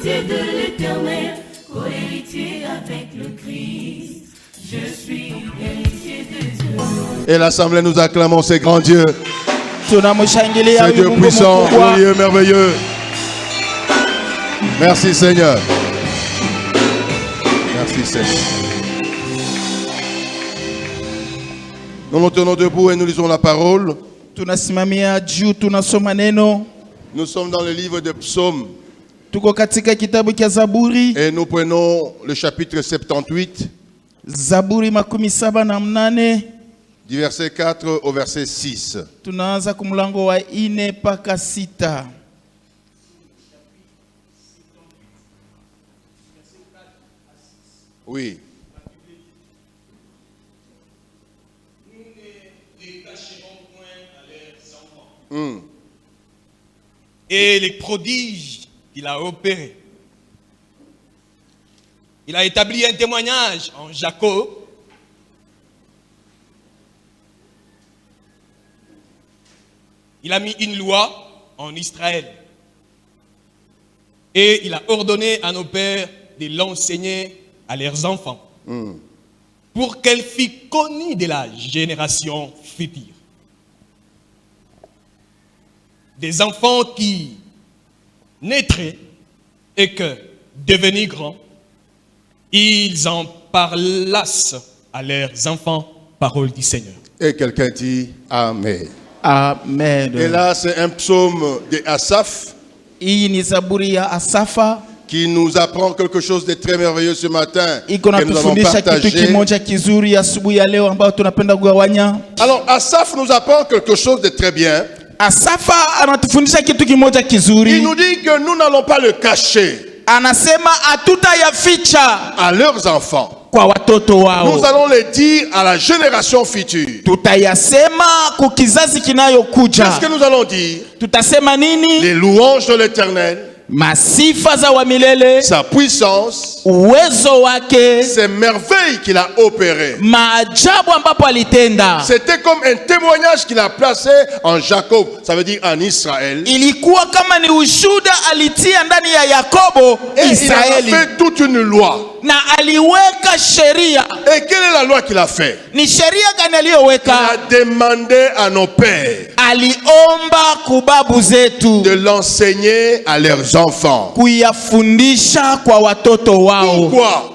héritier de l'Éternel, co-héritier avec le Christ. Je suis héritier de Dieu. Et l'Assemblée, nous acclamons ces grands dieux. Ces Tunamshangilia dieux Mungu puissants, mkubwa. glorieux, merveilleux. Merci Seigneur. Merci Seigneur. Nous nous tenons debout et nous lisons la parole. Tunasimamia juu tunasoma neno. Nous sommes dans le livre de Psaumes Tuko katika kitabu cha Zaburi. et nous prenons le chapitre 78 Zaburi 78 du verset 4 au verset 6. tunaanza kumlango wa 4 mpaka 6. Oui. Et les prodiges qu'il a opérés. Il a établi un témoignage en Jacob. Il a mis une loi en Israël. Et il a ordonné à nos pères de l'enseigner à leurs enfants. Pour qu'elle fût connue de la génération future. Des enfants qui naîtraient et que, devenus grands, ils en parlassent à leurs enfants, parole du Seigneur. Et quelqu'un dit Amen. Amen. Et là, c'est un psaume de Asaph Hii ni Zaburi ya Asafa. qui nous apprend quelque chose de très merveilleux ce matin Iko que nous allons natufundisha kitu partager. kimoja kizuri asubuhi ya leo ambao tunapenda kugawanya. Alors, Asaph nous apprend quelque chose de très bien. Asafa anatufundisha kitu kimoja Il kizuri. nous dit que nous n'allons pas le cacher Anasema hatutayaficha à leurs enfants. kwa watoto Nous wao. allons le dire à la génération future. Tutayasema kwa kizazi kinayokuja. Qu'est-ce que nous allons dire? Tutasema nini? Les louanges de l'Éternel, Masifa za wa milele, sa puissance, uwezo wake, ses merveilles qu'il a opérées. maajabu ambapo alitenda. C'était comme un témoignage qu'il a placé en Jacob, ça veut dire en Israël. Ilikuwa kama ni ushuda alitia ndani ya Yakobo, Et il a Israeli, fait toute une loi. na aliweka sheria. Et quelle est la loi qu'il a fait? Ni sheria gani Il a aliyoweka? demandé à nos pères Aliomba kubabu zetu de l'enseigner à leurs enfants. kuyafundisha kwa watoto wao. Pourquoi?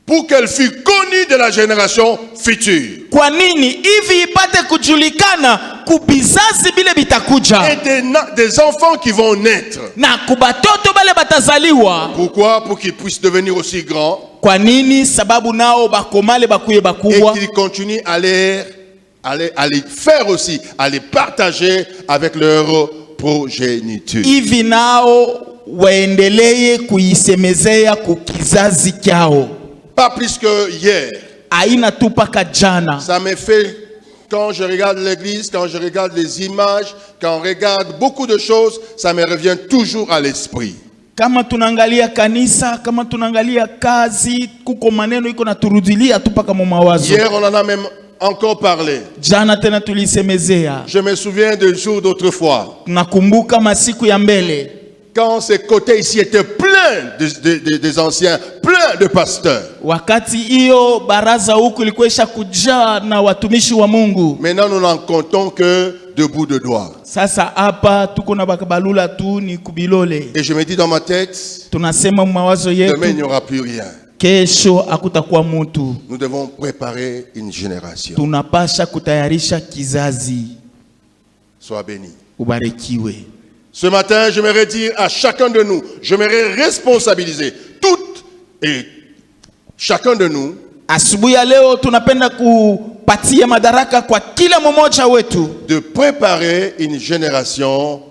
Pour qu'elle fût connue de la génération future. Kwa nini? Hivi ipate kujulikana kubizazi bile bitakuja Et des enfants qui vont naître. na kubatoto bale batazaliwa. Pourquoi? Pour qu'ils puissent devenir aussi grands Kwa nini? Sababu nao bakomale bakuye et bakubwa, qu'ils continuent à les faire aussi, à les partager avec leur progéniture. hivi nao waendelee kuisemezea kukizazi kyao. Pas plus que hier. Aina tu paka jana. Ça me fait, quand je regarde l'église, quand je regarde les images, quand on regarde beaucoup de choses, ça me revient toujours à l'esprit. Kama tunaangalia kanisa, kama tunaangalia kazi, kuko maneno iko naturudilia tu paka mu mawazo. Hier, on en a même encore parlé. Jana tena tulisemezea. Je me souviens des jours d'autrefois, Nakumbuka masiku ya mbele, quand ces côtés ici étaient pleins des anciens, pleins de pasteurs. wakati hiyo baraza huku ilikuwa isha kujaa na watumishi wa Mungu. Maintenant, nous n'en comptons que de bouts de doigts. Sasa hapa tuko na bakabalula tu ni kubilole. Et je me dis dans ma tête, Tunasema mu mawazo demain, il n'y yetu, aura plus rien. kesho hakutakuwa mtu. Nous devons préparer une génération. Tunapasha kutayarisha kizazi. Sois béni. Ubarikiwe. Ce matin, j'aimerais dire à chacun de nous, j'aimerais responsabiliser toutes et chacun de nous Asubuhi ya leo tunapenda kupatia madaraka kwa kila mmoja wetu de préparer une génération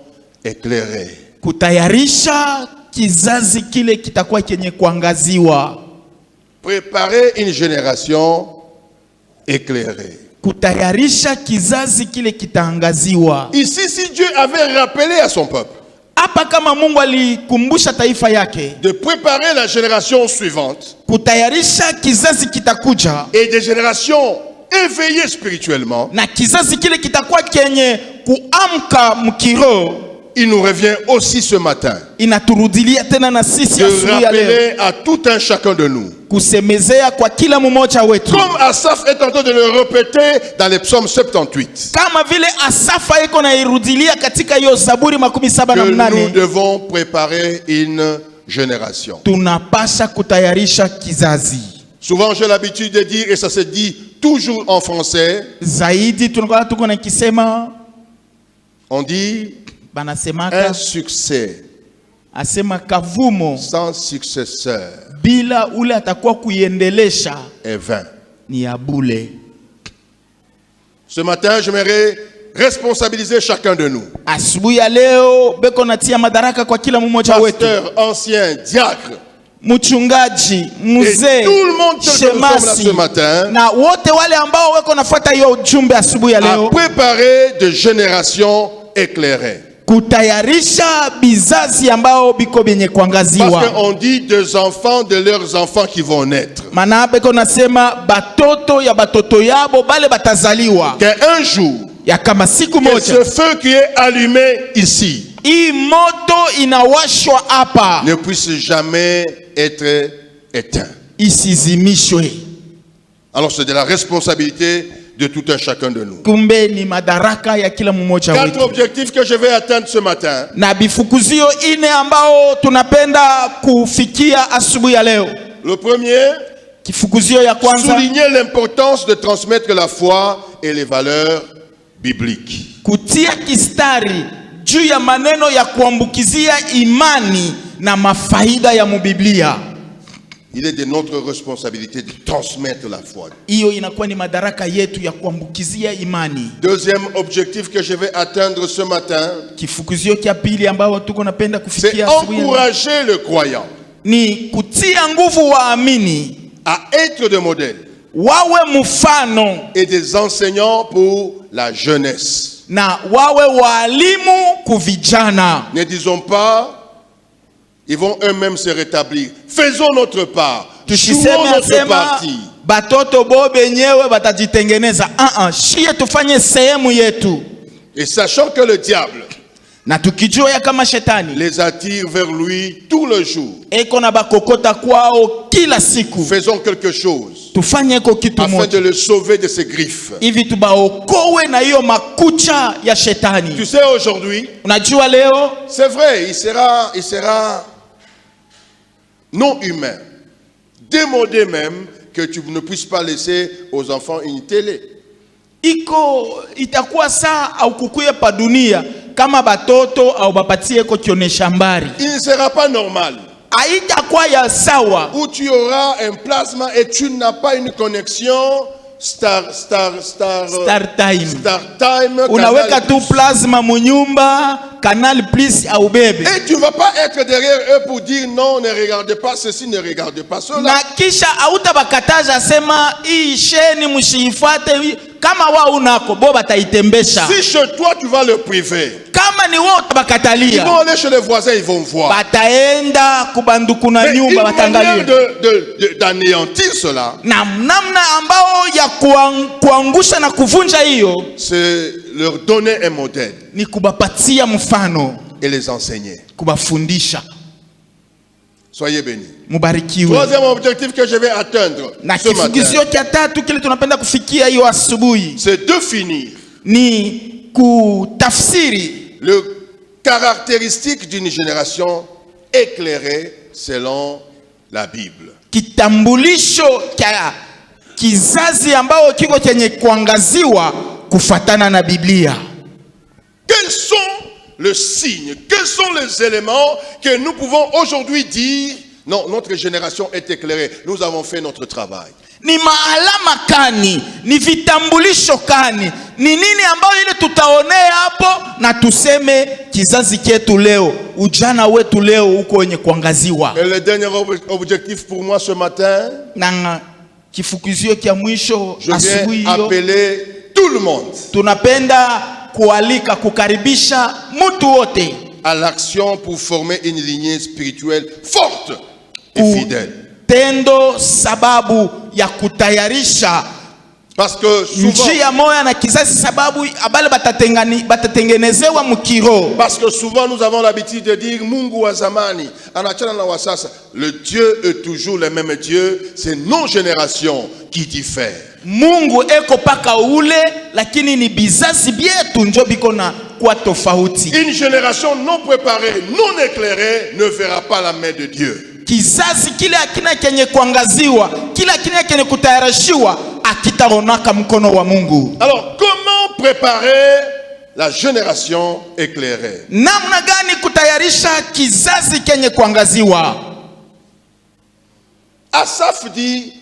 éclairée. kutayarisha kizazi kile kitakuwa kenye kuangaziwa. Préparer une génération éclairée. Kutayarisha kizazi kile kitaangaziwa. Ici, si Dieu avait rappelé à son peuple Hapa kama Mungu alikumbusha taifa yake de préparer la génération suivante kutayarisha kizazi kitakuja, et des générations éveillées spirituellement, na kizazi kile kitakuwa kenye kuamka mkiro, il nous revient aussi ce matin inaturudilia tena na sisi de asubuhi ya leo rappeler à tout un chacun de nous, kusemezea kwa kila mmoja wetu, comme Asaph est en train de le répéter dans les psaumes 78, kama vile Asafa iko na irudilia katika hiyo Zaburi makumi saba na que nous mnane. devons préparer une génération. Tunapasha kutayarisha kizazi. Souvent j'ai l'habitude de dire, et ça se dit toujours en français, Zaidi tunakuwa tuko na kisema, on dit banasemaka un succès asema kavumo sans successeur bila ule atakuwa kuiendelesha est vain. ni ya bule. Ce matin, j'aimerais responsabiliser chacun de nous. Asubuhi ya leo beko natia madaraka kwa kila mmoja wetu, Pasteur, ancien, diacre, mchungaji, et mzee, tout le monde tel que nous sommes là shemasi, ce matin, na wote wale ambao weko nafuata hiyo ujumbe asubuhi ya à leo, préparer de générations éclairées. kutayarisha bizazi ambao biko benye Parce kuangaziwa. qu'on dit des enfants de leurs enfants qui vont naître. Maana beko nasema batoto ya batoto yabo bale batazaliwa, Qu'un jour, ya kama siku que moja ce feu qui est allumé ici hii moto inawashwa hapa ne puisse jamais être éteint. isizimishwe. Alors c'est de la responsabilité de tout un chacun de nous. Kumbe ni madaraka ya kila mmoja 4 wetu, objectifs que je vais atteindre ce matin. na bifukuzio ine ambao tunapenda kufikia asubuhi ya leo. Le premier, Kifukuzio ya kwanza, souligner l'importance de transmettre la foi et les valeurs bibliques. kutia kistari juu ya maneno ya kuambukizia imani na mafaida ya mubiblia. Il est de notre responsabilité de transmettre la foi. Hiyo inakuwa ni madaraka yetu ya kuambukizia imani. Deuxième objectif que je vais atteindre ce matin, Kifukuzio kia pili ambao tuko napenda c'est kufikia asubuhi ya leo encourager le croyant ni kutia nguvu waamini à être de modèle wawe mfano et des enseignants pour la jeunesse. na wawe walimu kuvijana. Ne disons pas, ils vont eux-mêmes se rétablir. Faisons notre part. Jouons Tusiseme notre asema partie. batoto bo benyewe batajitengeneza. Shie tufanye sehemu yetu, Et sachant que le diable na tukijua ya kama shetani les attire vers lui tout le jour, eko na bakokota kwao kila siku, faisons quelque chose tufanye ko kitu afin de moja le sauver de ses griffes. hivi tubaokowe na hiyo makucha ya Tu shetani. sais, aujourd'hui, Unajua leo c'est vrai, il sera non humain, démodé même, que tu ne puisses pas laisser aux enfants une télé. itakuwa saa au kukuye pa dunia kama batoto au bapatie ko kionesha mbari, Il ne sera pas normal haitakuwa ya sawa où tu auras un plasma et tu n'as pas une connexion Star Time, unaweka Canal tu Plus. plasma munyumba Canal Plus au bebe, Et tu ne vas pas être derrière eux pour dire non, ne regardez pas ceci, ne regardez pas cela. na kisha hautabakataza sema hii sheni mshiifuate, kama wao unako bo bataitembesha. Si chez toi tu vas le priver, Kama ni wao ils utabakatalia, vont aller chez les voisins, ils vont voir. bataenda kubanduku na Mais une nyumba manière batangalia d'anéantir cela, na namna ambao ya kuangusha na kuvunja hiyo c'est leur donner un modèle ni kubapatia mfano, et les enseigner. kubafundisha. Soyez bénis. Mubarikiwe. Troisième objectif que je vais atteindre Na ce matin, kifugizio cha tatu kile tunapenda kufikia hiyo asubuhi c'est définir ni kutafsiri le caractéristique d'une génération éclairée selon la Bible. kitambulisho cha kizazi ambao kiko chenye kuangaziwa kufatana na Biblia. Quels sont les signes, quels sont les éléments que nous pouvons aujourd'hui dire non, notre génération est éclairée, nous avons fait notre travail. Ni maalama kani, ni vitambulisho kani, ni nini ambayo ile tutaonea hapo na tuseme kizazi chetu leo, ujana wetu leo uko wenye kuangaziwa. Et le dernier objectif pour moi ce matin, Na kifukizio kia mwisho je asubuhi viens hiyo appeler tout le monde tunapenda kualika kukaribisha mtu wote à l'action pour former une lignée spirituelle forte et fidèle. tendo sababu ya kutayarisha Parce que souvent, njia moya na kizazi, sababu abale batatengenezewa mukiro. parce que souvent nous avons l'habitude de dire Mungu wa zamani anachana na wa sasa. Le Dieu est toujours le même Dieu, c'est nos générations qui diffèrent. Mungu eko paka ule, lakini ni bizazi bietu njo biko na kwa tofauti. Une génération non préparée, non éclairée ne verra pas la main de Dieu. Kizazi kile akina kenye kuangaziwa, kile akina kenye kutayarishiwa, akitaonaka mkono wa Mungu. Alors comment préparer la génération éclairée? Namna gani kutayarisha kizazi kenye kuangaziwa? Asaph dit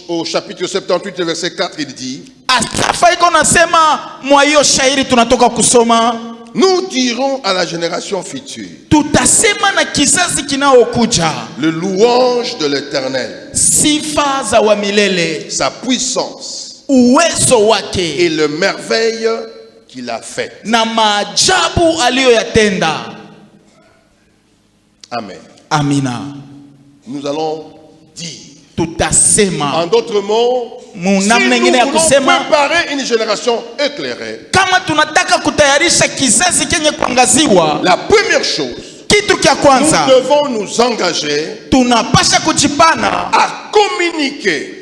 au chapitre 78 verset 4, il dit, Asafa iko nasema mwa hiyo shairi tunatoka kusoma, nous dirons à la génération future tutasema na kizazi kinaokuja le louange de l'Éternel, sifa za wa milele, sa puissance uwezo wake et le merveille qu'il a fait. na maajabu aliyoyatenda. Amen. Amina. Nous allons dire, Tutasema. en d'autres mots, si Munamna nous ingine ya voulons kusema, préparer une génération éclairée, kama tunataka kutayarisha kizazi kenye kuangaziwa, la première chose, kitu kya nous kwanza devons nous engager tunapasha kujipana à communiquer,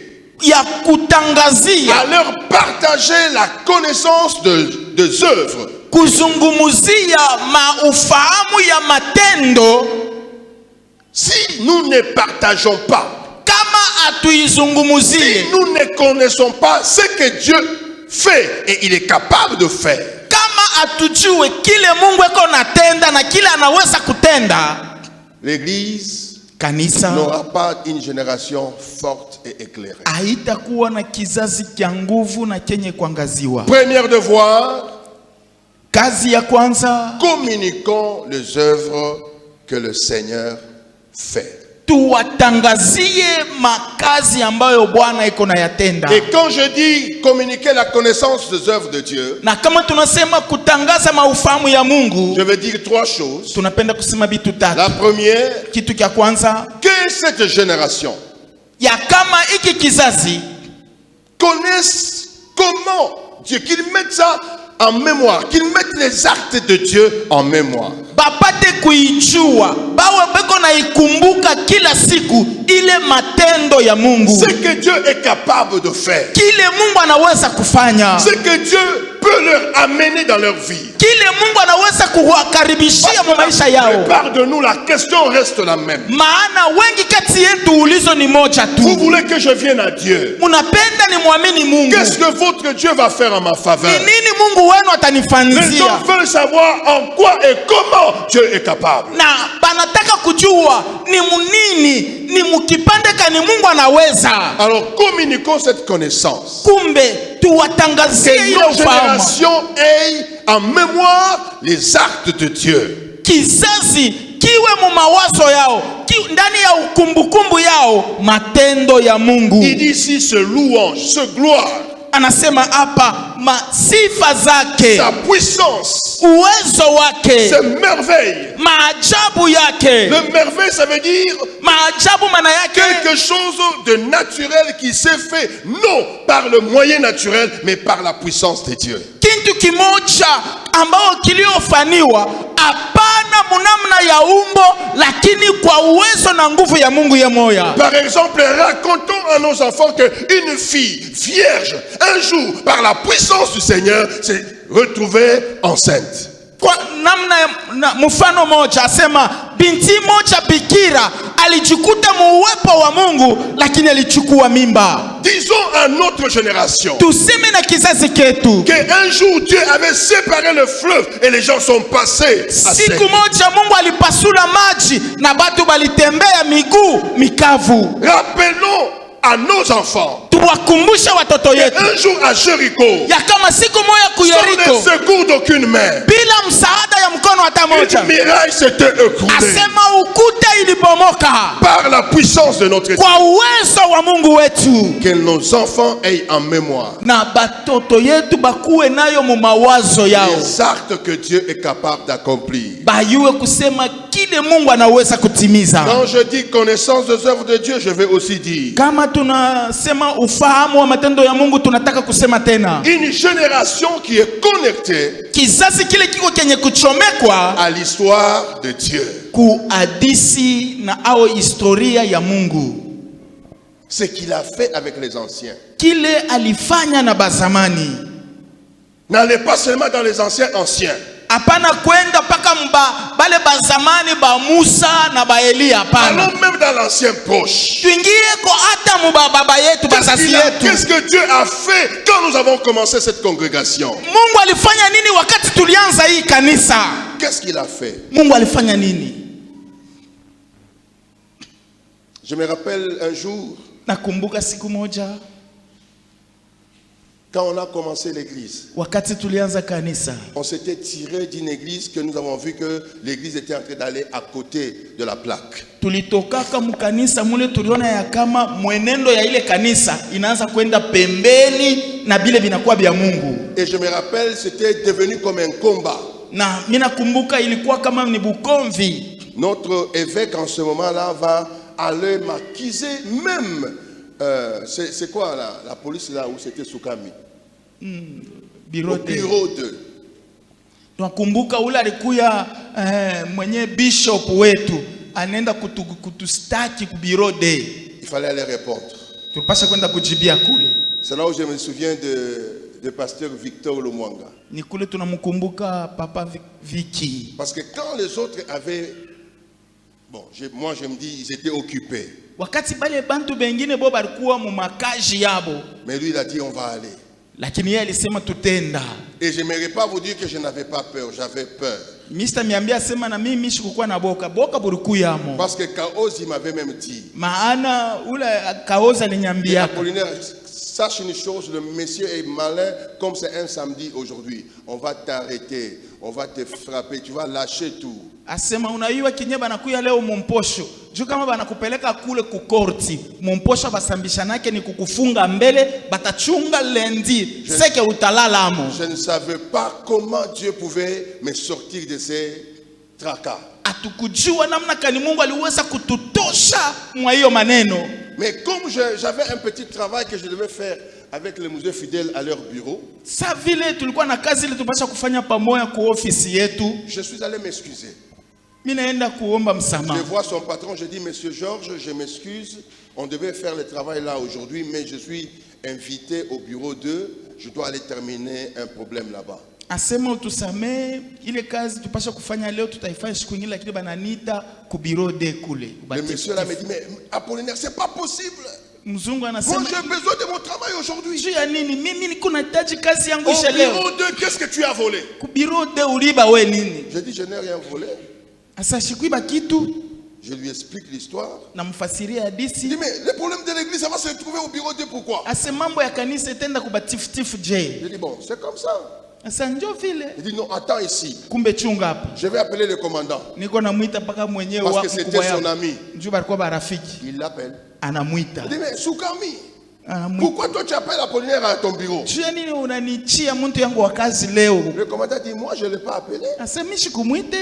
ya kutangazia, à leur partager la connaissance des œuvres. kuzungumuzia maufahamu ya matendo. Si nous ne partageons pas, Kama si atuizungumuzie, nous ne connaissons pas ce que Dieu fait et il est capable de faire, kama atujue kile Mungu eko natenda na kile anaweza kutenda, l'Église kanisa n'aura pas une génération forte et éclairée. haitakuwa na kizazi kya nguvu na kenye kuangaziwa. Premier devoir, Kazi ya kwanza, communiquons les œuvres que le Seigneur fait. tuwatangazie makazi ambayo Bwana iko na yatenda. Et quand je dis communiquer la connaissance des œuvres de Dieu, Na kama tunasema kutangaza maufahamu ya Mungu, je vais dire trois choses. tunapenda kusema bitu tatu. La première, Kitu kya kwanza, que cette génération ya kama iki kizazi connaisse comment Dieu, qu'ils mettent ça en mémoire, qu'ils mettent les actes de Dieu en mémoire. bapate kuijua, bawe beko na ikumbuka kila siku ile matendo ya Mungu, Ce que Dieu est capable de faire, kile Mungu anaweza kufanya, ce que Dieu peut leur amener dans leur vie. kile Mungu anaweza kuwakaribishia mu maisha La yao. plupart de nous, la question reste la même. Maana wengi kati yetu ulizo ni moja Vous tu, voulez que je vienne à Dieu? munapenda ni muamini Mungu. Qu'est-ce que votre Dieu va faire en ma faveur? Ni nini Mungu wenu Les atanifanzia? gens veulent savoir en quoi et comment Dieu est capable. Na banataka kujua ni munini, ni mukipande kani Mungu anaweza. Alors communiquons cette connaissance. Kumbe tuwatangazie Que ile nos ufahamu. générations aient en mémoire les actes de Dieu. Kizazi kiwe mu mawazo yao, ndani ya ukumbukumbu yao matendo ya Mungu. Il dit ici ce louange, ce gloire, Anasema hapa masifa zake, sa puissance, uwezo wake, ses merveilles. maajabu yake. Le merveille, ça veut dire Maajabu maana yake quelque chose de naturel qui s'est fait, non par le moyen naturel, mais par la puissance de Dieu. kitu kimoja ambao kiliofaniwa hapana munamna ya umbo, lakini kwa uwezo na nguvu ya Mungu ye moya. Par exemple, racontons à nos enfants qu'une fille vierge, un jour, par la puissance du Seigneur, s'est retrouvée enceinte. Kwa namna mfano moja asema binti moja bikira alijikuta muuwepo wa Mungu, lakini alichukua mimba. Disons à notre génération Tuseme na kizazi ketu, qu'un jour Dieu avait séparé le fleuve et les gens sont passés à sec. siku moja Mungu alipasula maji na batu balitembea miguu mikavu. Rappelons à nos enfants Tuwakumbushe watoto yetu qu'un jour à Jéricho, ya kama siku moja ku sans Yeriko, le secours d'aucune main, bila msaada ya mkono hata moja, une muraille s'était écroulée asema ukuta ilibomoka par la puissance de notre Dieu. kwa uwezo wa Mungu wetu. Que nos enfants aient en mémoire Na batoto yetu bakuwe nayo mu mawazo yao, les actes que Dieu est capable d'accomplir. bayue kusema kile Mungu anaweza kutimiza. Quand je dis connaissance des œuvres de Dieu, je vais aussi dire Kama tunasema ufahamu wa matendo ya Mungu, tunataka kusema tena une génération qui est connectée kizazi kile kiko kenye kuchomekwa à l'histoire de Dieu. ku hadisi na au historia ya Mungu, Ce qu'il a fait avec les anciens. kile alifanya na bazamani. N'allez pas seulement dans les anciens. Hapana kwenda paka bale bazamani ba Musa na ba Elia, hapana. Allons même dans l'ancien proche. Tuingie ko hata mu baba yetu bazazi yetu. Qu'est-ce que Dieu a fait quand nous avons commencé cette congrégation? Mungu alifanya nini wakati tulianza hii kanisa? Qu'est-ce qu'il a fait? Mungu alifanya nini? Je me rappelle un jour, Nakumbuka siku moja quand on a commencé l'église, wakati tulianza kanisa, on s'était tiré d'une église que nous avons vu que l'église était en train d'aller à côté de la plaque. tulitokaka mu kanisa mule, tuliona ya kama mwenendo ya ile kanisa inaanza kwenda pembeni na bile binakuwa bya Mungu. Et je me rappelle, c'était devenu comme un combat. Na mimi nakumbuka ilikuwa kama ni bukomvi. Notre évêque en ce moment-là va aller m'accuser même. C'est quoi la police là où c'était Soukami? Bureau Au bureau 2. Tunakumbuka ule alikuya mwenye bishop wetu anaenda kutustaki ku bureau de. Il fallait aller répondre. Tulipasha kwenda kujibia kule. C'est là où je me souviens de pasteur Victor Lumwanga. Ni kule tunamkumbuka papa Viki. Parce que quand les autres avaient, bon, moi je me dis, ils étaient occupés. Wakati bale bantu bengine bo balikuwa mu makaji yabo. Mais lui il a dit on va aller. Lakini yeye alisema tutenda. Et je n'aimerais pas vous dire que je n'avais pas peur, j'avais peur. Mr. Miambia sema na mimi sikukuwa na boka burikuyamo. Parce que Chaos il m'avait même dit. Maana ule Kaoza aliniambia. Apollinaire, sache une chose, le monsieur est malin comme c'est un samedi aujourd'hui. On va t'arrêter, on va te frapper, tu vas lâcher tout. Asema unaiwa kinye banakuya leo mumposho. Juu kama banakupeleka kule kukorti, mumposho basambisha nake ni kukufunga mbele, batachunga lendi, seke utalala amo. Je ne savais pas comment Dieu pouvait me sortir de ces tracas. Atukujua namna kani Mungu aliweza kututosha mwa hiyo maneno. Mais comme j'avais un petit travail que je devais faire avec les musées fidèles à leur bureau, Sa vile tulikuwa na kazi ile tupasha kufanya pamoja ku ofisi yetu. je suis allé m'excuser. Mimi naenda kuomba Je msamaha. vois son patron, je dis, Monsieur Georges, je m'excuse, on devait faire le travail là aujourd'hui, mais je suis invité au bureau 2, je dois aller terminer un problème là-bas. Asema utusamee, ile kazi tupasha kufanya leo tutaifanya siku nyingine, lakini bananiita ku bureau de kule. Le monsieur là me dit, mais Apollinaire, c'est pas possible. Mzungu Moi anasema j'ai besoin de mon travail aujourd'hui. juu ya nini? Mimi niko nahitaji kazi yangu Au ishe leo. bureau 2, qu'est-ce que tu as volé? Ku bureau de uliba we nini? Je dis, je n'ai rien volé. Asa shikuiba kitu Je lui explique l'histoire. na mfasiria Il hadisi. dit, mais le problème de l'église, ça va se trouver au bureau 2, pourquoi? Ase mambo ya kanisa itenda kubatifutifu je? Je dis, bon, c'est comme ça. Asa njo vile. Il dit, non, attends ici. Kumbe chunga hapa. Je vais appeler le commandant. Niko namuita paka mwenyewe Parce wa que c'était mkubwa son yao. ami. Njoo balikuwa barafiki. Il l'appelle. Anamuita. Il dit, mais Soukami, Anamuita. pourquoi toi tu appelles Apollinaire à ton bureau? Juu ya nini unanichia mtu yangu wa kazi leo? Le commandant dit, moi je ne l'ai pas appelé. Asa mimi sikumwite.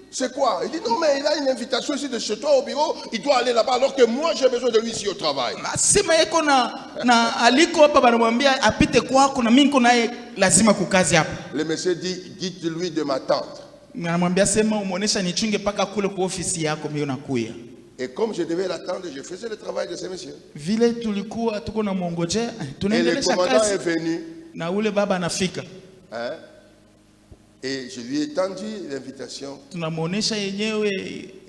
C'est quoi? Il dit, non, mais il a une invitation ici de chez toi au bureau, il doit aller là-bas alors que moi j'ai besoin de lui ici au travail. Asema yeko na aliko hapa banamwambia apite kwako na mimi niko naye lazima kukazi hapa. Le monsieur dit, dites-lui de m'attendre. Anamwambia sema umuonesha nichunge paka kule kwa ofisi yako mimi nakuya. Et comme je devais l'attendre, je faisais le travail de ce monsieur. Vile tulikuwa tuko na muongoje, Et le tunaendelesha commandant est kazi venu. na ule baba anafika. Hein? Et je lui ai tendu l'invitation. Tunamuonesha yenyewe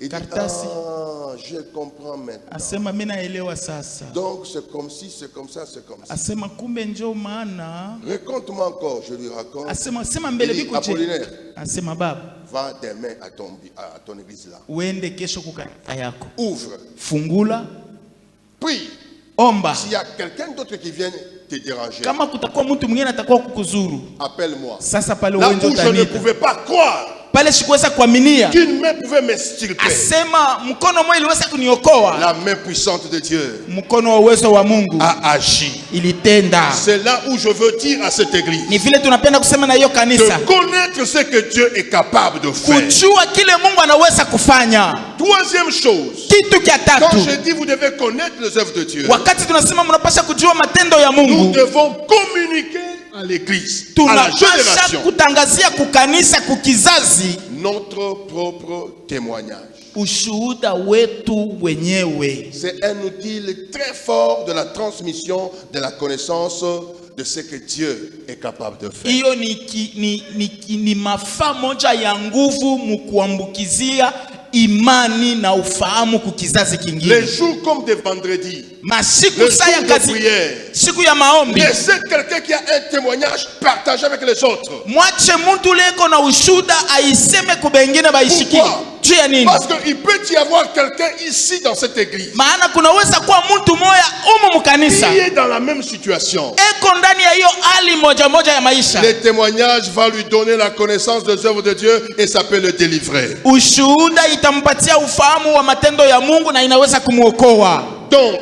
Il dit, karatasi. ah, je comprends maintenant. Asema mimi naelewa sasa. Donc c'est comme si, c'est comme ça, c'est comme ça. Asema kumbe njoo maana. Raconte-moi encore, je lui raconte. Asema sema mbele Il dit, biko je. Apollinaire, Asema baba, va demain à ton église là. uende kesho kukanisa yako. Ouvre, Fungula, prie. omba. S'il y a quelqu'un d'autre qui vient te déranger, Kama kutakuwa mtu mwingine atakuwa kukuzuru. appelle-moi. Sasa pale Là wewe où ndio je ne utanita. pouvais pas croire, pale sikuweza kuaminia. Qu'une main pouvait m'extirper. Asema mkono mmoja iliweza kuniokoa. La main puissante de Dieu Mkono wa uwezo wa Mungu a agi. ilitenda. C'est là où je veux dire à cette église Ni vile tunapenda kusema na hiyo kanisa, de connaître ce que Dieu est capable de faire. kujua kile Mungu anaweza kufanya. Troisième chose, Kitu cha quand tatu, je dis vous devez connaître les œuvres de Dieu, wakati tunasema mnapaswa kujua matendo ya nous Mungu, devons communiquer à l'église, à la tunapaswa génération, kutangazia kukanisa, kukizazi, notre propre témoignage. ushuhuda wetu wenyewe. C'est un outil très fort de la transmission de la connaissance de ce que Dieu est capable de faire. Hiyo ni mafaa moja ya nguvu mukuambukizia imani na ufahamu kukizazi kingine. Les jours comme des vendredis, Masiku le saa ya jour de kazi, prière, siku ya maombi, laissez quelqu'un qui a un témoignage partagé avec les autres. mwache mtu leko na ushuda aiseme kubengine baishiki. Pourquoi? Juu ya nini? Parce qu'il peut y avoir quelqu'un ici dans cette église Maana kunaweza kuwa mtu moya umu mkanisa qui est dans la même situation. eko ndani ya hiyo hali moja moja ya maisha. Les témoignages vont lui donner la connaissance des œuvres de Dieu et ça peut le délivrer. Ushuhuda itampatia ufahamu wa matendo ya Mungu na inaweza kumuokoa. Donc,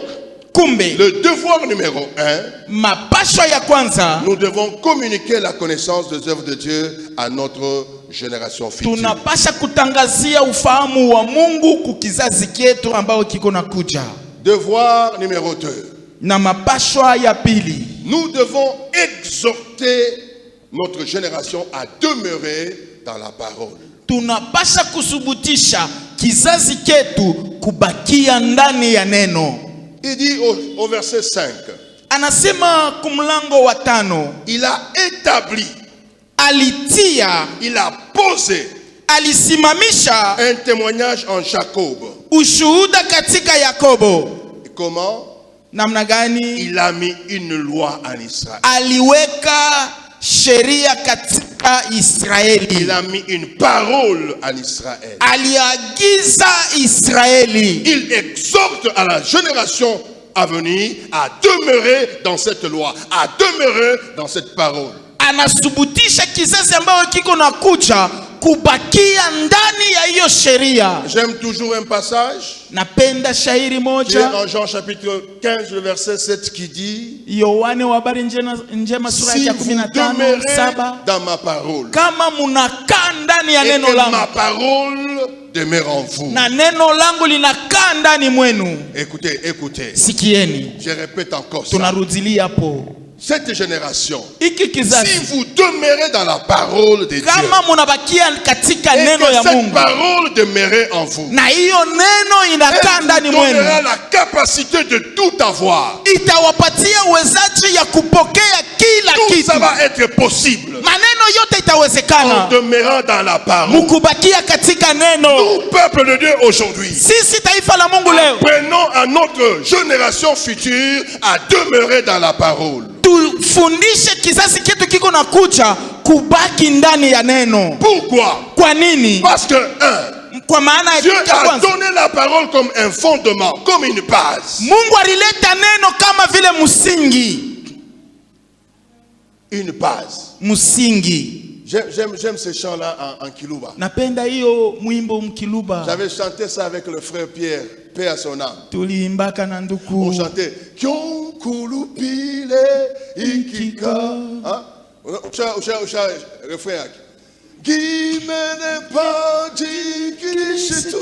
Kumbe le devoir numéro 1, mapasho ya kwanza, nous devons communiquer la connaissance des œuvres de Dieu à notre génération future. tunapasha kutangazia ufahamu wa Mungu kukizazi kietu ambao kiko na kuja. Devoir numéro 2, Na mapasho ya pili, nous devons exhorter notre génération à demeurer dans la parole. tunapasha kusubutisha kizazi ketu kubakia ndani ya neno. Il dit au verset 5, Anasema kumlango wa 5, il a établi, alitia, il a posé alisimamisha un témoignage en Jacob. ushuhuda katika Yakobo. Et comment? Namna gani? Il a mis une loi en Israël. Aliweka sheria katika Israeli. Il a mis une parole en Israël. Aliagiza Israeli. Il exhorte à la génération à venir à demeurer dans cette loi, à demeurer dans cette parole. Anasubutisha kizazi ambayo kiko na kuja kubakia ndani ya hiyo sheria. J'aime toujours un passage Napenda shairi qui est moja, en Jean chapitre 15, le verset 7 qui dit: Yohane wa habari njema sura si ya vous 15 demeurez 7, dans ma parole kama munakaa ndani ya et neno que ma langu parole demeure en vous. na neno langu linakaa ndani mwenu. Écoutez, écoutez. Sikieni, Je répète encore ça. tunarudilia hapo. Cette génération, Iki si kizazi, vous demeurez dans la parole de Dieu kama munabakia katika et neno que ya cette Mungu parole demeurait en vous, na hiyo neno inakaa elle ndani vous donnera mwenu, la capacité de tout avoir. itawapatia uwezaji ya kupokea kila Tout kitu. ça va être possible Maneno yote en itawezekana demeurant dans la parole. mukubakia katika neno. Nous, peuple de Dieu, aujourd'hui, Sisi taifa la Mungu leo prenons à notre génération future à demeurer dans la parole. tufundishe kizazi chetu kiko na kucha kubaki ndani ya neno. Pourquoi? Kwa nini? Parce que, un, Kwa maana ya Dieu kitu cha a kwanza, donné la parole comme un fondement, comme une base. Mungu alileta neno kama vile msingi. Une base. Msingi. J'aime ce chant-là en Kiluba. Napenda hiyo mwimbo mkiluba. J'avais chanté ça avec le frère Pierre, paix à son âme. Tuliimbaka na On nduku. chantait Kionkulupile ikika. Hein? Refrain. Gimene Pantikishitu.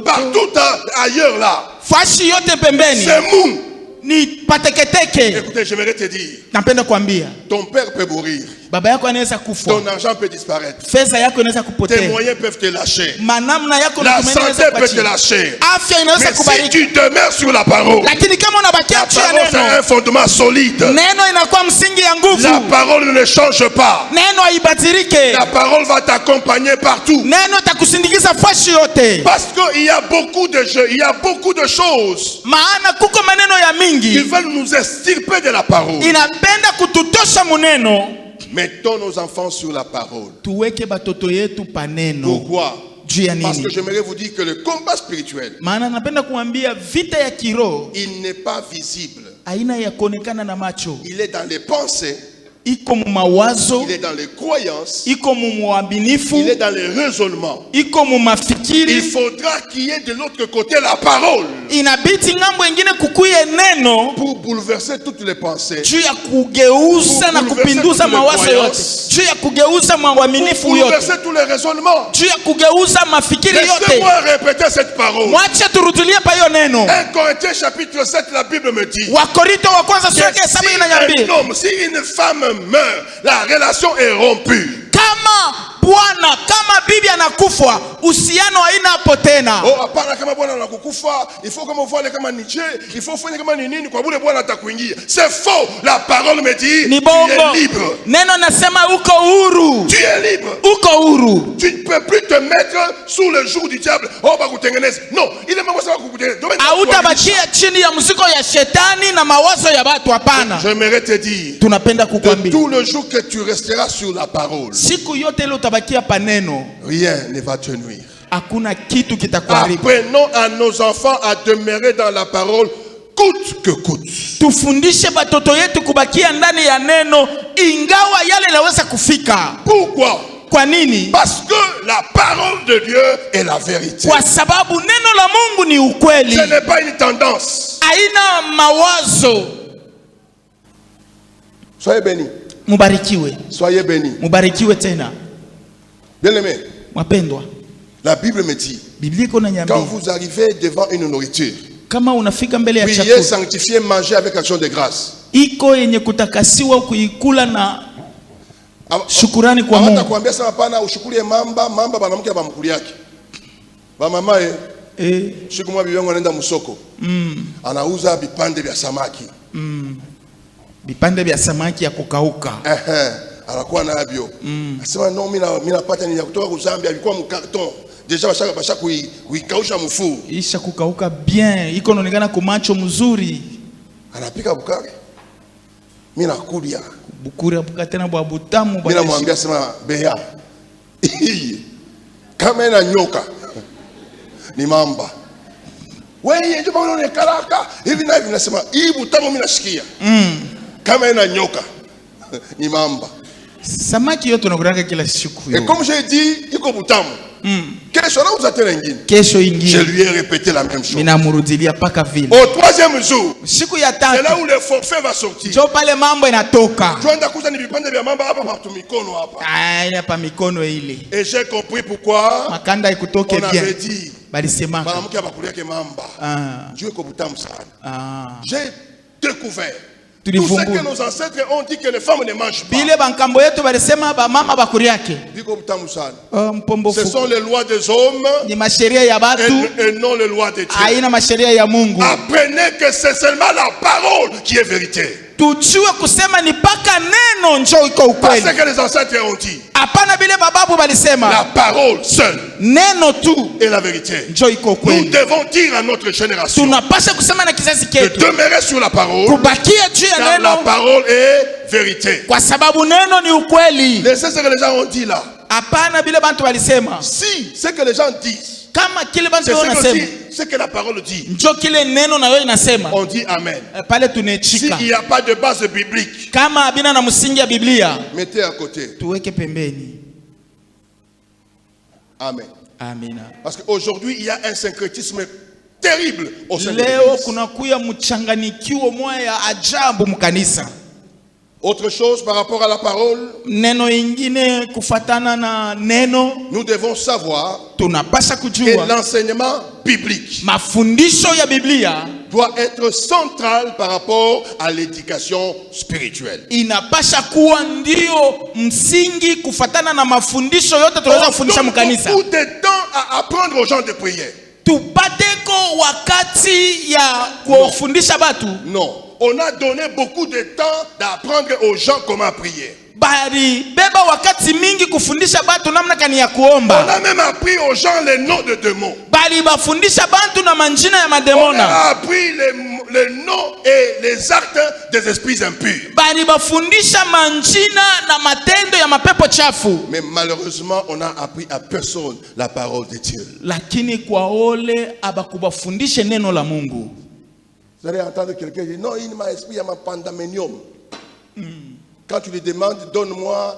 Partout ailleurs là. Fashi yote pembeni C'est mou. ni pateketeke. Écoutez, j'aimerais te dire, Napenda kuambia, ton père peut mourir, baba yako anaweza kufa, ton argent peut disparaître, fedha yako inaweza tes kupotea, moyens peuvent te lâcher, manamna yako la natumaini santé inaweza peut te kuachia, lâcher. afya inaweza Mais si kubariki, tu demeures sur la parole, lakini kama unabakia la juu ya parole c'est un neno, fondement solide. neno inakuwa msingi ya La nguvu. parole ne change pas. Neno haibadilike, La parole va t'accompagner partout. neno itakusindikiza fashi yote. Parce qu'il y a beaucoup de jeux, il y a beaucoup de choses Maana kuko maneno ya qui mingi veulent nous extirper de la parole. inapenda kututosha muneno. Mettons nos enfants sur la parole. Tuweke batoto yetu pa neno. Pourquoi? Juu ya Parce que nini? j'aimerais vous dire que le combat spirituel, Maana napenda kuambia vita ya kiroho il n'est pas visible. aina ya kuonekana na macho, Il est dans les pensées iko mu mawazo, il est dans les croyances, iko mu muaminifu, il est dans les raisonnements. iko mu mafikiri. Il faudra qu'il y ait de l'autre côté la parole Inabidi ngambo ingine kukuye neno pour bouleverser toutes les pensées, juu ya kugeuza na kupinduza mawazo yote, juu ya kugeuza pour mwaminifu yote, bouleverser tous les raisonnements. juu ya kugeuza mafikiri yote. Laissez-moi répéter cette parole. Mwache turudilie pa hiyo neno. 1 Corinthiens chapitre 7, la Bible me dit Wakorinto wa kwanza sura ya 7 si inaniambia, un homme, si une femme meurt, la relation est rompue. kama bwana, kama bibi anakufa, uhusiano haina hapo tena. Oh, hapana, kama bwana anakukufa, il faut kama uvale kama ni je, il faut fanya kama ni nini kwa bure bwana atakuingia. C'est faux. La parole me dit Ni tu bongo. es libre. Neno nasema uko huru. Tu es libre. Uko huru. Tu ne peux plus te mettre sous le joug du diable. Oh, bakutengeneza. Non, il est même ça bakutengeneza. Hautabakia chini ya mzigo ya shetani na mawazo ya watu, hapana. J'aimerais te dire, Tunapenda de kukwambia, tout le jour que tu resteras sur la parole, siku yote ile utabakia pa neno, rien ne va te nuire. hakuna kitu kitakuharibu. Apprenons à nos enfants à demeurer dans la parole coûte que coûte. Tufundishe batoto yetu kubakia ndani ya neno ingawa yale yanaweza kufika. Pourquoi? Kwa nini? Parce que la parole de Dieu est la vérité. Kwa sababu neno la Mungu ni ukweli. Ce n'est pas une tendance. Haina mawazo. Soyez bénis. Mubarikiwe. Soyez bénis. Mubarikiwe tena. Bien-aimés, Wapendwa, la Bible me dit, Biblia iko na quand nyambia, vous arrivez devant une nourriture, kama unafika mbele ya priez, chakula, sanctifiez, mangez avec action de grâce. iko yenye kutakasiwa kuikula na shukurani kwa Hata Mungu. kuambia sana pana ushukulie mamba banamke bamkuli yake. Ba mama siku mwa bibi yangu anaenda msoko. Anauza vipande vya samaki. Vipande vya samaki ya kukauka. Anakuwa navyo. Anasema no, mimi napata ni kutoka ku Zambia, alikuwa mkarton. Deja bashaka kuikausha mfuu. Isha kukauka bien, iko inaonekana kwa macho mzuri. Anapika bukari. Mimi nakulia. Bukuri buka tena bwa butamu bwa. Mimi namwambia sema beya. Kama ina nyoka ni mamba. Wewe ndio bwana unakalaka hivi na hivi, nasema hii butamu mimi nashikia. Kama ina nyoka ni mamba. Samaki yote tunakuranga kila siku. Et comme j'ai dit, iko butamu. Kesho na uzatena ingine. Kesho ingine. Je lui ai répété la même chose. Minamurudilia paka vile. Au troisième jour, siku ya c'est tatu, là où le forfait va sortir. jo pale mambo inatoka. Tuenda kuza ni vipande vya mamba hapa kwa mikono hapa. Hapa mikono ile. Et j'ai compris pourquoi. Makanda ikutoke bien. On avait dit. Balisema. Mwanamke abakulia ke mamba. Dieu iko butamu sana. J'ai découvert. Tout ce que nos ancêtres ont dit que les femmes ne mangent pas. Bile bankambo yetu balisema ba mama bakuri yake. Biko butamu sana. Mpombofu. Ce sont les lois des hommes. Ni masheria ya batu. Et non les lois de Dieu. Haina masheria ya Mungu. Apprenez que c'est seulement la parole qui est vérité. Tujue kusema ni paka neno njoo iko ukweli. Parce que les ancêtres ont dit. Hapana bile bababu balisema. La parole seule. Neno tu est la vérité. Njoo iko ukweli. Nous devons dire à notre génération. Tunapaswa kusema na kizazi chetu. De demeurer sur la parole. Kubakia juu ya neno. La parole est vérité. Kwa sababu neno ni ukweli. Laissez ce que les gens ont dit là. Hapana bile bantu walisema. Si ce que les gens disent. Kama kile bantu wanasema. Ce que la parole dit. Njoo kile neno na wewe inasema. On dit amen. Pale tunechika. S'il n'y a pas de base biblique. Kama abina na msingi ya Biblia. Mettez à côté. Tuweke pembeni. Amen. Amina. Parce qu'aujourd'hui il y a un syncrétisme terrible au sein de Leo l'Église. kunakuya mchanganikio moya ya ajabu mkanisa. Autre chose par rapport à la parole. Neno ingine kufatana na neno. Nous devons savoir. Tunapasha kujua. Que l'enseignement biblique. Mafundisho ya Biblia. Doit être central par rapport à l'éducation spirituelle. Inapasha kuwa ndio msingi kufatana na mafundisho yote tunaweza kufundisha mkanisa. Beaucoup de temps à apprendre aux gens de prier. Tupateko wakati ya kufundisha batu. Non, on a donné beaucoup de temps d'apprendre aux gens comment prier. Bari beba wakati mingi kufundisha batu namna kani ya kuomba. On a même appris aux gens les noms de démons. Bali bafundisha bantu na manjina ya On mademona. a appris les noms et les actes des esprits impurs. Bali bafundisha manjina na matendo ya mapepo chafu. Mais malheureusement, on a appris à personne la parole de Dieu. Lakini kwa ole abakubafundishe neno la Mungu. Vous allez entendre quelqu'un dire non, il m'a esprit à ma pandamenium. quand tu lui demandes, donne-moi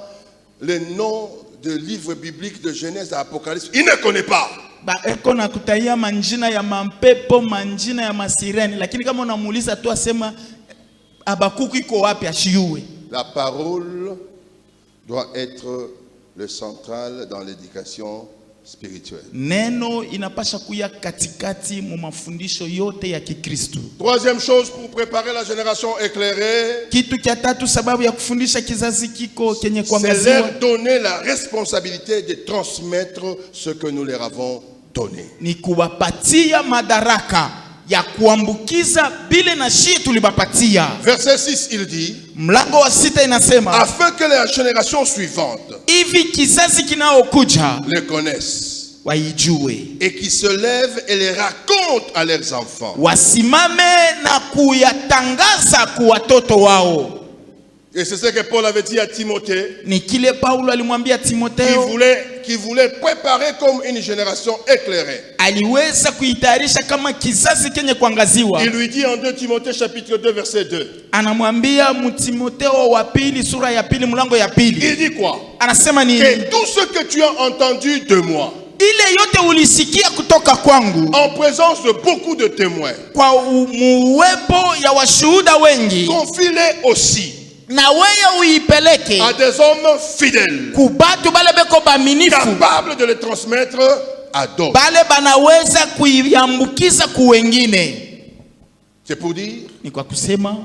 le nom de livres bibliques de Genèse à Apocalypse, il ne connaît pas. Ba eko na kutaya manjina ya mampepo, manjina ya masireni, lakini kama unamuuliza tu asema Habakuku iko wapi ashiue. La parole doit être le central dans l'éducation spirituelle. Neno inapasha kuya katikati mu mafundisho yote ya Kikristo. Troisième chose pour préparer la génération éclairée, Kitu kia tatu sababu ya kufundisha kizazi kiko kenye c'est kuangaziwa leur donner la responsabilité de transmettre ce que nous leur avons donné. ni kuwapatia madaraka ya kuambukiza bile na shii tulibapatia. Verset 6, il dit, Mlango wa 6 inasema afin que la génération suivante hivi kizazi kinaokuja les connaisse waijue, et qui se lèvent et les racontent à leurs enfants. wasimame na kuyatangaza kwa watoto wao. Et c'est ce que Paul avait dit à Timothée, Ni kile Paulo alimwambia Timotheo, qui voulait préparer comme une génération éclairée. aliweza kuitayarisha kama kizazi kenye kuangaziwa. Il lui dit en 2 Timothée chapitre 2 verset 2. Anamwambia Timotheo wa pili sura ya pili mlango ya pili. Il dit quoi? Anasema nini? Que tout ce que tu as entendu de moi, Ile yote ulisikia kutoka kwangu en présence de beaucoup de témoins, kwa muwepo ya washuhuda wengi, confie-les aussi na wewe uipeleke à des hommes fidèles, kubatu bale beko baminifu, capables de les transmettre à d'autres. bale banaweza kuiambukiza ku wengine. C'est pour dire, Ni kwa kusema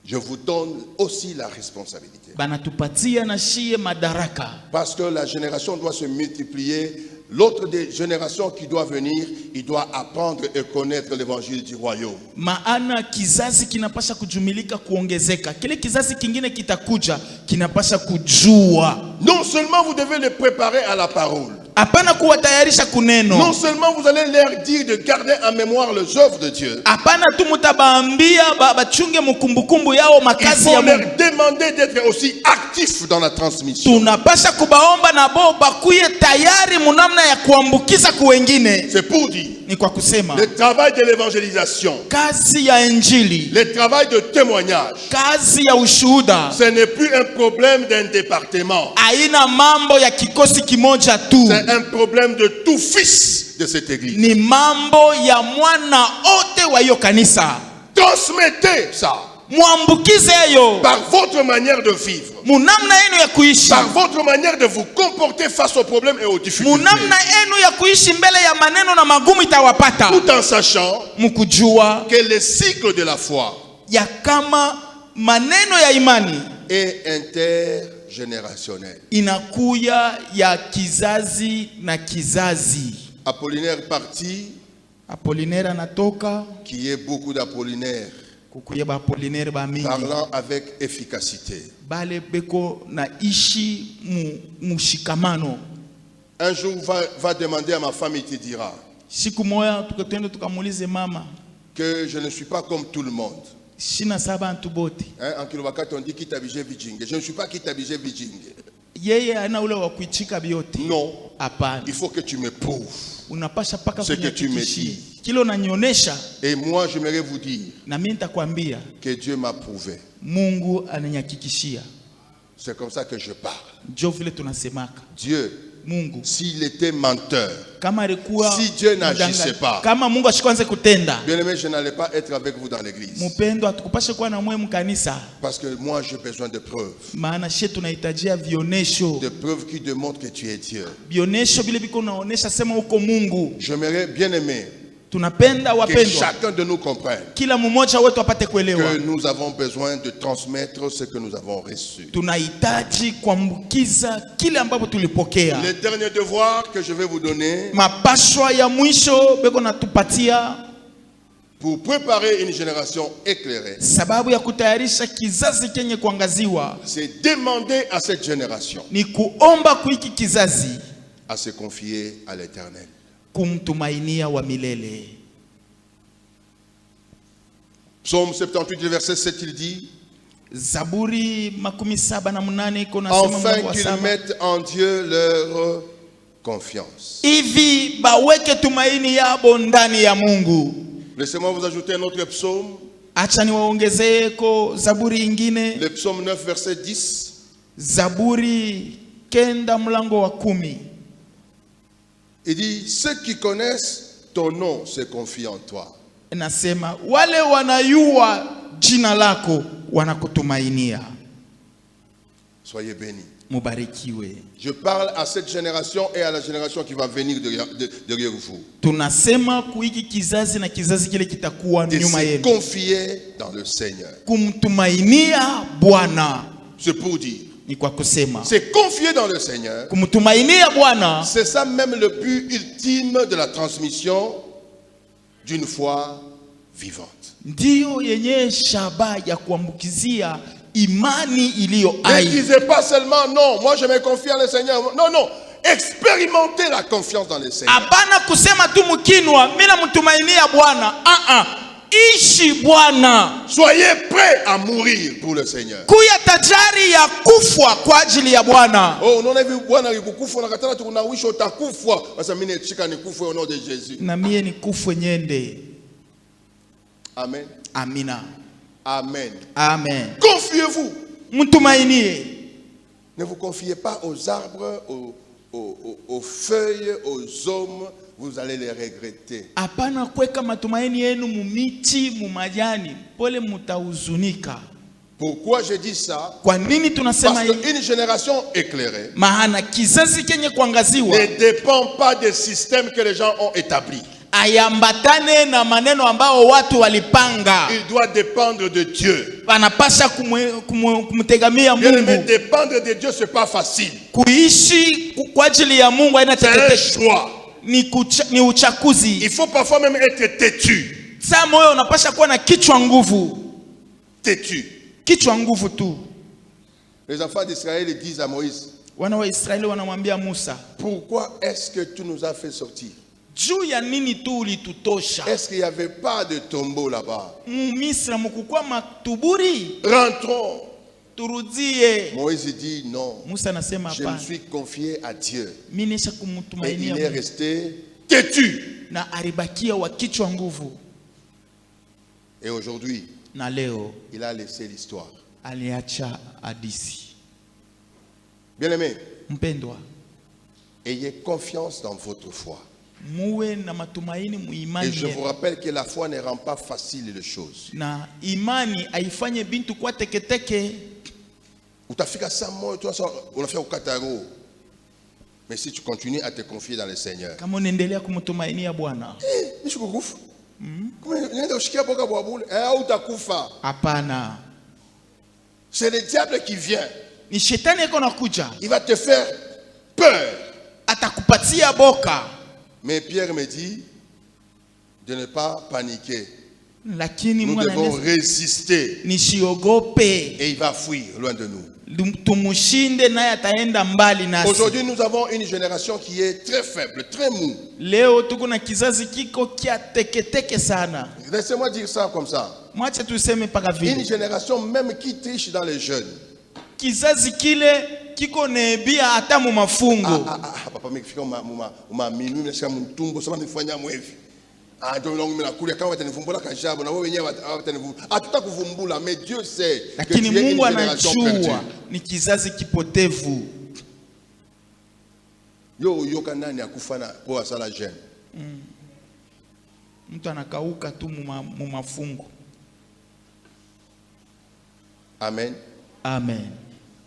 je vous donne aussi la responsabilité. banatupatia na shie madaraka, Parce que la génération doit se multiplier. L'autre des générations qui doit venir, il doit apprendre et connaître l'évangile du royaume. maana kizazi kinapasha kujumilika kuongezeka. Kile kizazi kingine kitakuja kinapasha kujua. Non seulement vous devez les préparer à la parole, Hapana kuwatayarisha kuneno. non seulement vous allez leur dire de garder en mémoire les œuvres de Dieu, Hapana tu mutabaambia bachunge mkumbukumbu yao il makazi ya faut leur Mungu. demander d'être aussi actifs dans la transmission. Tunapasha kubaomba na bo bakuye tayari munamna ya kuambukiza ku wengine. C'est pour dire, Ni kwa kusema le travail de l'évangélisation, kazi ya injili, le travail de témoignage, kazi ya ushuhuda ce n'est plus un problème d'un département, haina mambo ya kikosi kimoja tu, c'est un problème de tout fils de cette église. ni mambo ya mwana ote wa hiyo kanisa. Transmettez ça Muambukize yo par votre manière de vivre, munamna yenu ya kuishi, par votre manière de vous comporter face aux problèmes et aux difficultés, munamna yenu ya kuishi mbele ya maneno na magumu itawapata, tout en sachant mukujua que le cycle de la foi ya kama maneno ya imani est intergénérationnel. inakuya ya kizazi na kizazi. Apollinaire parti, Apollinaire anatoka qui est beaucoup d'Apollinaire, kukuye ba Apollinaire ba mingi parlant avec efficacité. bale beko na ishi mushikamano. Un jour va demander à ma femme, il te dira Siku moya tukatenda tukamuulize mama, que je ne suis pas comme tout le monde. shina saba antu bote. Hein, en Kilowakati on dit Kitabije Vijinge. Je ne suis pas Kitabije Vijinge. Yeye ana ule wa kuichika biote. Non, Hapana. il faut que tu me prouves. Unapasha paka Ce que tu me kunyakikishia. dis. Kilo unanionyesha Et moi, j'aimerais vous dire na mimi nitakwambia que Dieu m'a prouvé. Mungu ananyakikishia. C'est comme ça que je parle. Ndio vile tunasemaka. Dieu, Mungu s'il était menteur, kama alikuwa si Dieu n'agissait mdanganya- pas, kama Mungu ashikwanze kutenda, bien aimé, je n'allais pas être avec vous dans l'église. mpendo atukupashe kuwa na mwe mkanisa, Parce que moi, j'ai besoin de preuves. maana she tunahitajia vionesho. De preuves qui démontrent que tu es Dieu. Vionesho vile biko naonesha sema uko Mungu. J'aimerais bien aimer Tunapenda que wapendwa, chacun de nous comprenne kila mmoja wetu apate kuelewa. que nous avons besoin de transmettre ce que nous avons reçu. Tunahitaji kuambukiza kile ambapo tulipokea. Les derniers devoirs que je vais vous donner Mapashwa ya mwisho beko natupatia pour préparer une génération éclairée, sababu ya kutayarisha kizazi kenye kuangaziwa c'est demander à cette génération ni kuomba kuiki kizazi à se confier à l'Éternel. kumtumainia wa milele. Psaume 78, verset 7, il dit Zaburi 78 iko nasema enfin Mungu qu'ils asema mettent en Dieu leur confiance. hivi baweke tumaini yabo ndani ya Mungu. Laissez-moi vous ajouter un autre psaume. Acha niwaongezeko zaburi ingine. Le psaume 9 verset 10. Zaburi 9 mlango wa 10. Il dit, ceux qui connaissent ton nom se confient en toi. Inasema wale wanayua jina lako wanakutumainia. Soyez bénis. Mubarikiwe. Je parle à cette génération et à la génération qui va venir derrière vous. Tunasema kuiki kizazi na kizazi kile kitakuwa De nyuma se yenu. confier dans le Seigneur. Kumtumainia Bwana. C'est pour dire. Ni kwa kusema. Se confier dans le Seigneur. Kumtumainia Bwana. C'est ça même le but ultime de la transmission d'une foi vivante. Ndiyo yenye shaba ya kuambukizia imani iliyo Ne hai. disez pas seulement non, moi je me confie en le Seigneur. Non, non, expérimentez la confiance dans le Seigneur. Abana kusema tu mkinwa mimi namtumainia Bwana. Ishi Bwana. Soyez prêts à mourir pour le Seigneur. Kuya tajari ya kufwa kwa ajili ya Bwana. Oh, unaona hivi Bwana alikukufa na katana tunawisha utakufa. Sasa mimi nechika nikufe au nom de Jésus. Na mie nikufwe nyende. Amen. Amina. Amen. Amen. Confiez-vous. Mtumainie. Ne vous confiez pas aux arbres, aux feuilles, aux hommes. Vous allez les regretter. Hapana kuweka matumaini yenu mumiti, mumajani. Pole mutahuzunika. Pourquoi je dis ça? Kwa nini tunasema Parce hivi? qu'une génération éclairée Maana kizazi kenye kuangaziwa ne dépend pas des systèmes que les gens ont établis. ayambatane na maneno ambao watu walipanga. Il doit dépendre de Dieu. Wanapasha kumtegamia Bien aimé, Mungu. dépendre de Dieu, c'est pas facile. Kuishi kwa ajili ya Mungu haina C'est un teketeke. choix. Ni uchakuzi. Il faut parfois même être têtu. Saa moyo unapasha kuwa na kichwa nguvu. Têtu. Kichwa nguvu tu. Les enfants d'Israël disent à Moïse, Wana wa Israeli wanamwambia Musa, pourquoi est-ce que tu nous as fait sortir? juu ya nini tu ulitutosha? Est-ce qu'il n'y avait pas de tombeau là-bas? Misra mukukwa matuburi. Rentrons. Turudie. Moïse dit non. Musa anasema Je me hapana. suis confié à Dieu. Mimi nisha Et il kumtumainia est Mungu. resté têtu. Na alibakia wa kichwa nguvu. Et aujourd'hui, Na leo il a laissé l'histoire. aliacha hadisi. Bien-aimé, Mpendwa, ayez confiance dans votre foi. muwe na matumaini Et muimani. je vous rappelle que la foi ne rend pas facile les choses. Na imani haifanye bintu kwa teketeke. Utafika saa moja tu unafika ukataro. Mais si tu continues à te confier dans le Seigneur. Kama unaendelea kumtumainia Bwana. Nishukukufa. Kama unaenda ushikia boga bwa bure, utakufa. Hapana. C'est le diable qui vient. Ni shetani yako nakuja. Il va te faire peur. Atakupatia boka. Mais Pierre me dit de ne pas paniquer. Lakini Nous Mungu devons ananiambia résister. nisiogope. Et il va fuir loin de nous. Tumushinde naye ataenda mbali nasi. Aujourd'hui, nous avons une génération qui est très faible, très mou. Leo tuko na kizazi kiko kia teketeke sana. Laissez-moi dire ça comme ça. Mwache tuseme paka Une vile. génération même qui triche dans les jeunes. Kizazi kile kiko nebia hata mu mafungo. Papa mekifika uma minui nashika mtumbo sema nifanya mwevi. Ndio mimi nakulia kama watanivumbula kajabu na wewe wenyewe watanivumbula. Hatutakuvumbula, mais Dieu sait que Lakini tu es une Mungu génération perdue. anajua ni kizazi kipotevu. Yo kanani akufana kwa sala jeune. Mtu anakauka tu mu mafungo. Amen. Amen.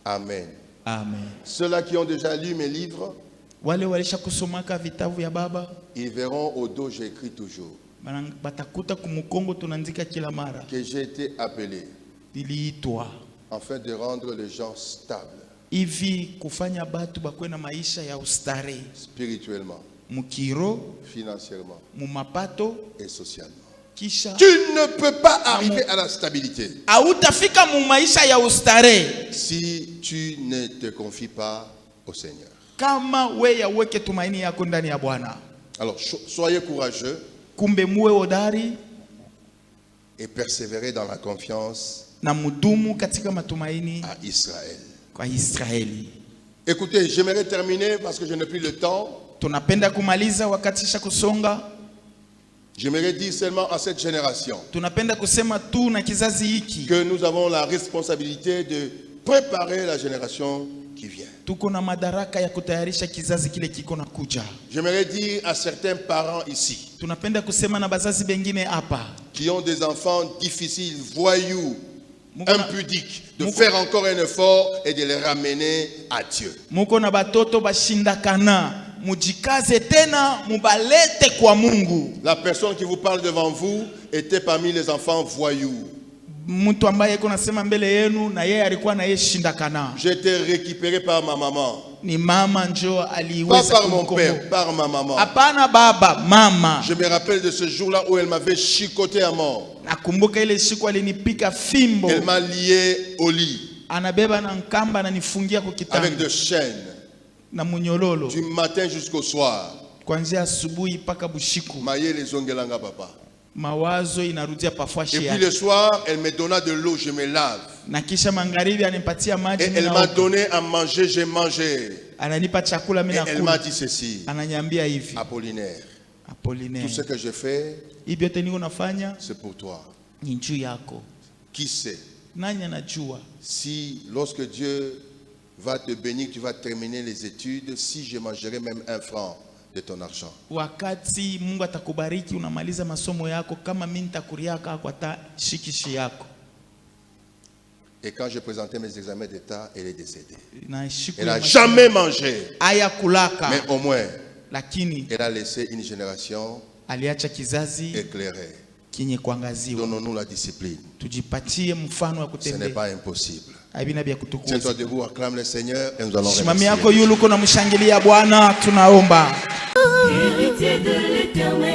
Amen. Amen. Ceux-là qui ont déjà lu mes livres, Wale walisha kusomaka vitabu ya baba ils verront au dos j'écris toujours batakuta kumukongo tunaandika kila mara. que j'ai été appelé Niliitwa afin de rendre les gens stables hivi kufanya batu bakwe na maisha ya ustare spirituellement, mukiro, financièrement mumapato, et socialement. kisha Tu ne peux pas arriver à la stabilité hautafika mu maisha ya ustare si tu ne te confies pas au Seigneur. kama wewe weke tumaini yako ndani ya Bwana. Alors soyez courageux Kumbe muwe hodari et persévérez dans la confiance na mudumu katika matumaini à Israël. kwa Israeli. Écoutez, j'aimerais terminer parce que je n'ai plus le temps. Tunapenda kumaliza wakati sha kusonga. J'aimerais dire seulement à cette génération tunapenda kusema tu na kizazi hiki que nous avons la responsabilité de préparer la génération qui vient. tuko na madaraka ya kutayarisha kizazi kile kiko na kuja. J'aimerais dire à certains parents ici Tunapenda kusema na bazazi bengine hapa qui ont des enfants difficiles, voyous, Muko na- impudiques, de Muko- faire encore un effort et de les ramener à Dieu. muko na batoto bashindakana, mujikaze tena mubalete kwa Mungu. La personne qui vous parle devant vous était parmi les enfants voyous. Mtu ambaye iko nasema mbele yenu na yeye alikuwa na yeye shindakana, J'ai été récupéré par ma maman. ni mama njo Pas aliweza par mon kumkomboa. père, par ma maman. Hapana baba, mama. Je me rappelle de ce jour-là où elle m'avait chicoté à mort. Nakumbuka ile siku alinipika fimbo, Elle m'a lié au lit anabeba na nkamba na nifungia kwa avec kitanda des chaînes na munyololo, du matin jusqu'au soir. kuanzia asubuhi mpaka bushiku. Maye les ongelanga papa. Mawazo inarudia pafashi Et puis yake. le soir, elle me donna de l'eau, je me lave. Na kisha magharibi anipatia maji, Et mimi elle m'a naoga. donné à manger, j'ai mangé. Ananipa chakula, mimi Et elle m'a nakula. dit ceci, Ananiambia hivi, Apollinaire, Apollinaire, tout ce que je fais, hivi vyote niko nafanya c'est pour toi. ni juu yako. Qui sait Nani anajua si lorsque Dieu va te bénir, tu vas terminer les études, si je mangerai même 1 franc de ton argent. wakati Mungu atakubariki unamaliza masomo yako, kama mimi nitakuriaka kwa shikishi yako. Et quand je présentais mes examens d'État, elle est décédée. Na siku Elle ya n'a masomo- jamais mangé, aya kulaka, mais au moins, lakini elle a laissé une génération aliacha kizazi éclairée. kinye kuangaziwa. Donnons-nous la discipline. Tujipatie mfano wa Ce n'est kutembea, pas impossible. havina vya Tiens-toi kutukuza. debout, acclame le Seigneur et nous allons Simami remercier. yako yulu, kuna mshangilia Bwana, tunaomba. Héritier de l'Éternel.